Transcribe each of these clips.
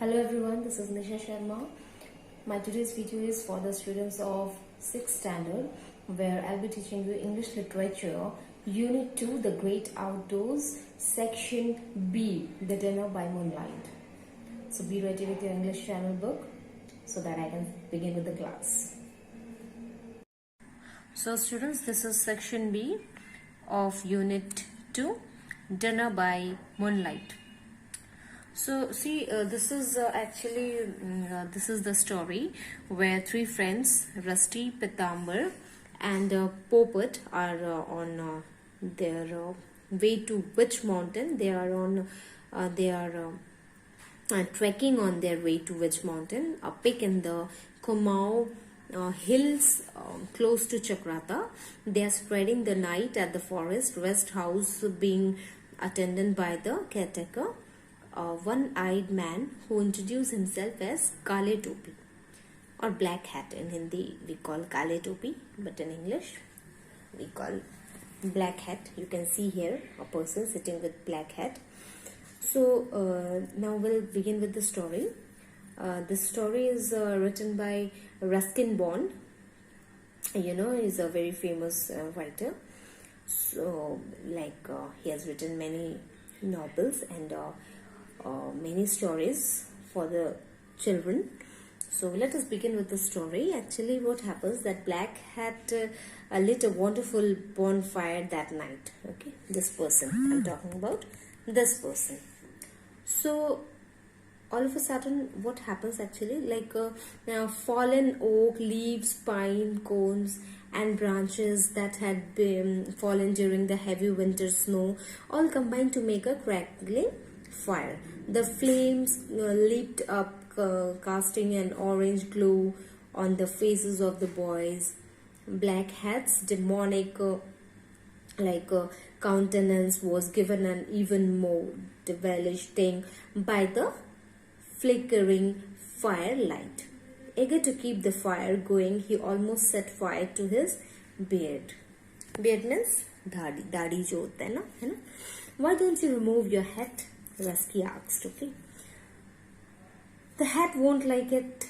Hello everyone, this is Nisha Sharma. My today's video is for the students of 6th standard where I'll be teaching you English Literature Unit 2 The Great Outdoors Section B The Dinner by Moonlight. So be ready with your English channel book so that I can begin with the class. So students, this is Section B of Unit 2 Dinner by Moonlight. So see, this is this is the story where three friends, Rusty, Pitambar and Popat are on their way to Witch Mountain. They are trekking on their way to Witch Mountain, a peak in the Kumaon hills close to Chakrata. They are spending the night at the forest rest house being attended by the caretaker. One-eyed man who introduced himself as Kale Topi or Black Hat. In Hindi we call Kale Topi, but in English we call Black Hat. You can see here a person sitting with black hat. So now we'll begin with the story. This story is written by Ruskin Bond. You know, he's a very famous writer. So he has written many novels and many stories for the children. So let us begin with the story. Actually, what happens that Black Hat lit a wonderful bonfire that night. Okay, this person I'm talking about, this person. So all of a sudden, what happens actually, fallen oak leaves, pine cones and branches that had been fallen during the heavy winter snow all combined to make a crackling fire. The flames leaped up, casting an orange glow on the faces of the boys. Black Hat's demonic countenance was given an even more devilish thing by the flickering firelight. Eager to keep the fire going, he almost set fire to his beard. Beard means dadi jo hota hai na? Why don't you remove your hat? Rusty asked. Okay. The hat won't like it,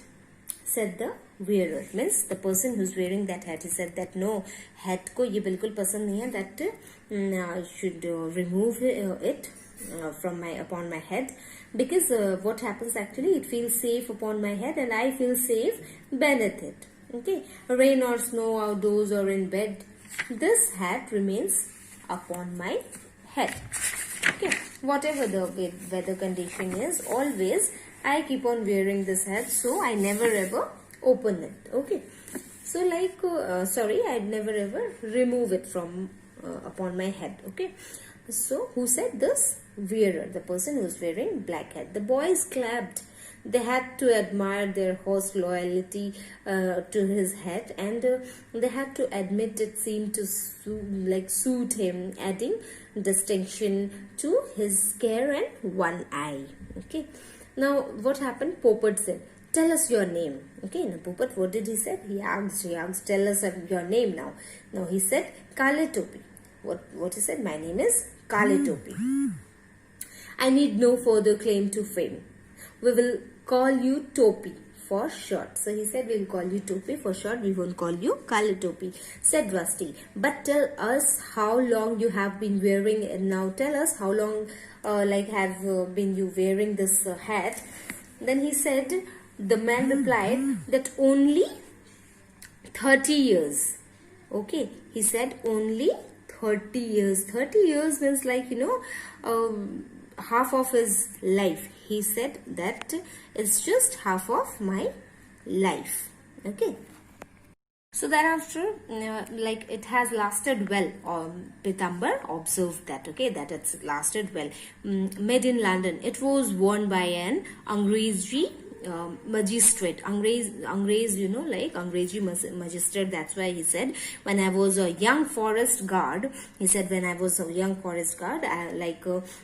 said the wearer. Means the person who's wearing that hat. He said that no, hat ko ye bilkul pasand nahi hai, that I should remove it from upon my head, because what happens actually, it feels safe upon my head and I feel safe beneath it. Okay, rain or snow, outdoors or in bed, this hat remains upon my head. Okay, whatever the weather condition is, always I keep on wearing this hat, so I never ever open it. Okay, so I'd never ever remove it from upon my head. Okay, so who said this? Wearer, the person who's wearing black hat. The boys clapped. They had to admire their host's loyalty to his hat, and they had to admit it seemed to suit him, adding distinction to his scare and one eye. Okay, now what happened? Popat said, "Tell us your name." Okay, now Popat, what did he say? He asked, "Tell us your name now." Now he said, "Kale Topi." What he said? My name is Kale Topi. I need no further claim to fame. We will call you Topi for short. So he said, we'll call you Topi for short. We won't call you Kale Topi, said Rusty. But tell us how long you have been wearing it. Now tell us how long have been you wearing this hat. Then he said, the man replied that only 30 years. Okay, he said only 30 years. 30 years means half of his life. He said that it's just half of my life. Okay. So thereafter, it has lasted well. Pitambar observed that. Okay, that it's lasted well. Made in London. It was worn by an Angrezi magistrate. Angrez, you know, like Angrezi magistrate. That's why he said, when I was a young forest guard, he said, when I was a young forest guard,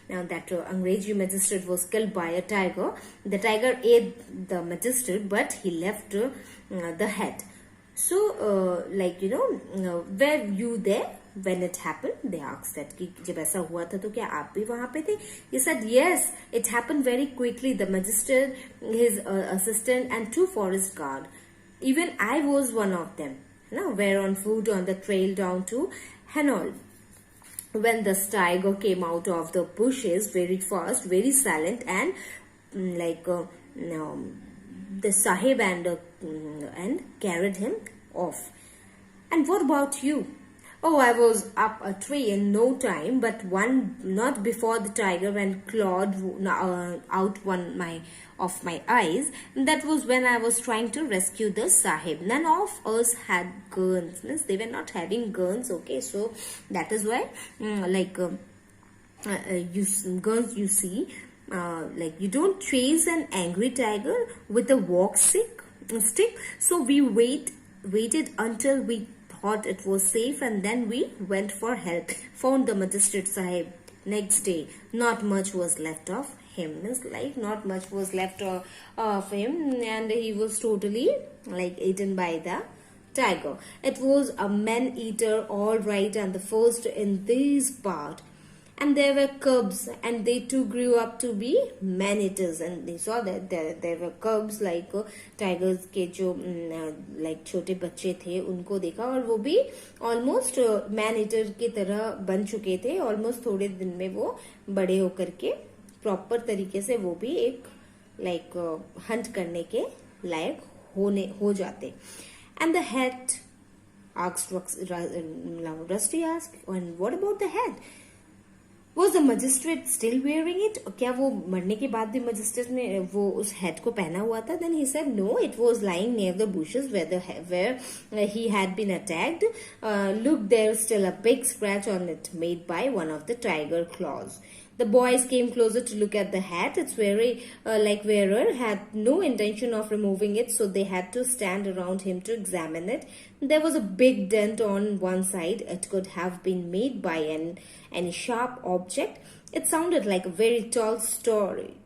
Angrezi magistrate was killed by a tiger. The tiger ate the magistrate, but he left the head. So, were you there when it happened? They asked that कि जब ऐसा हुआ था तो क्या आप भी वहां पे थे? He said yes, it happened very quickly. The magistrate, his assistant, and 2 forest guard. Even I was one of them. No, were on foot on the trail down to Hanoi. When the tiger came out of the bushes very fast, very silent, and the Sahib and carried him off. And what about you? Oh, I was up a tree in no time, but not before the tiger went clawed out one of my eyes. That was when I was trying to rescue the Sahib. None of us had guns. Means they were not having guns. Okay, so that is why, guns you see, you don't chase an angry tiger with a stick. So we waited until we thought it was safe, and then we went for help. Found the magistrate Sahib next day. Not much was left of him. Means not much was left of him, and he was totally eaten by the tiger. It was a man-eater, all right, and the first in this part. And there were cubs, and they too grew up to be man-eaters. And they saw that there were cubs tigers के जो छोटे बच्चे थे उनको देखा, और वो भी ऑलमोस्ट man-eater की तरह बन चुके थे. ऑलमोस्ट थोड़े दिन में वो बड़े होकर के प्रॉपर तरीके से वो भी एक हंट करने के लायक हो जाते. And the hat asked Rusty asked, and what about the hat? Was the magistrate still wearing it? क्या वो मरने के बाद भी magistrate ने वो उस hat को पहना हुआ था? Then he said no, it was lying near the bushes where he had been attacked. Look, there's still a big scratch on it made by one of the tiger claws. The boys came closer to look at the hat. Its wearer had no intention of removing it, so they had to stand around him to examine it. There was a big dent on one side. It could have been made by any sharp object. It sounded like a very tall story,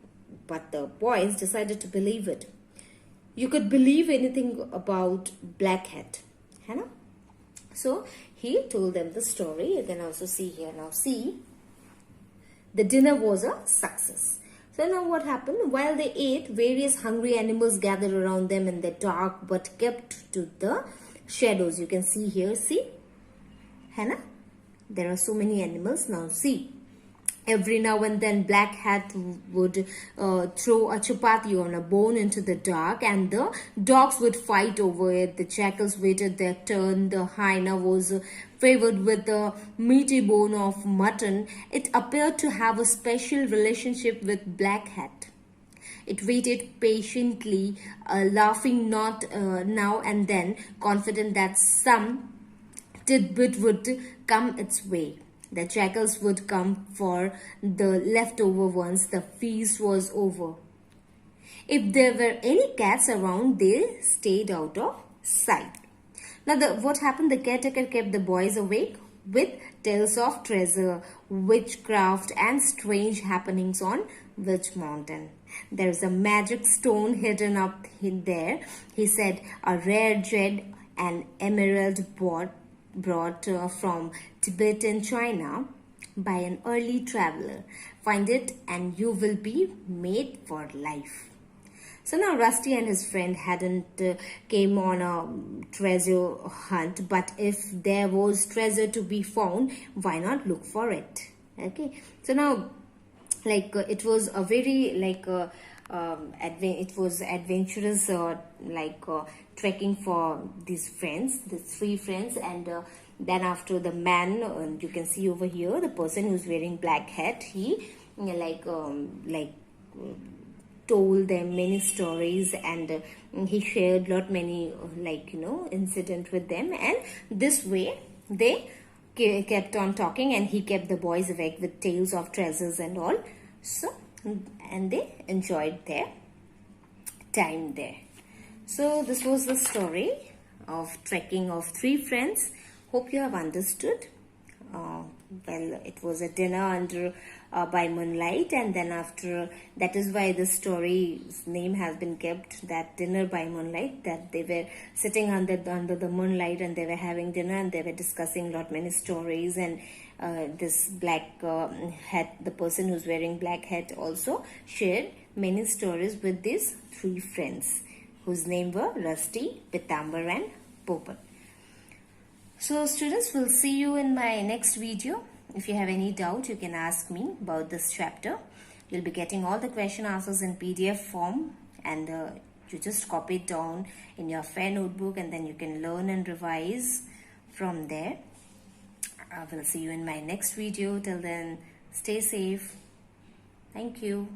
but the boys decided to believe it. You could believe anything about Black Hat, है ना? So he told them the story. You can also see here now. See. The dinner was a success. So now what happened? While they ate, various hungry animals gathered around them in the dark but kept to the shadows. You can see here, see? Hannah? There are so many animals. Now see. Every now and then Black Hat would throw a chapati on a bone into the dark, and the dogs would fight over it. The jackals waited their turn. The hyena was favored with the meaty bone of mutton. It appeared to have a special relationship with Black Hat. It waited patiently, laughing not now and then, confident that some tidbit would come its way. The jackals would come for the leftover once the feast was over. If there were any cats around, they stayed out of sight. Now, what happened? The caretaker kept the boys awake with tales of treasure, witchcraft, and strange happenings on Witch Mountain. There is a magic stone hidden up there, he said, a rare jade and emerald brought from Tibet and China by an early traveler. Find it and you will be made for life. So now Rusty and his friend hadn't came on a treasure hunt, but if there was treasure to be found, why not look for it? Okay, so now it was a very it was adventurous trekking for these friends, the 3 friends, and then after the man, you can see over here the person who's wearing black hat, he told them many stories, and he shared many incident with them, and this way they kept on talking, and he kept the boys awake with tales of treasures and all. So, and they enjoyed their time there. So this was the story of trekking of 3 friends. Hope you have understood. Well, it was a dinner under by moonlight, and then after that is why the story's name has been kept, that dinner by moonlight, that they were sitting under the moonlight and they were having dinner and they were discussing lot many stories. And this black hat, the person who's wearing black hat, also shared many stories with these three friends whose name were Rusty, Pitambar and Popat. So students, will see you in my next video. If you have any doubt, you can ask me about this chapter. You'll be getting all the question answers in PDF form, and you just copy it down in your fair notebook, and then you can learn and revise from there. I will see you in my next video. Till then, stay safe. Thank you.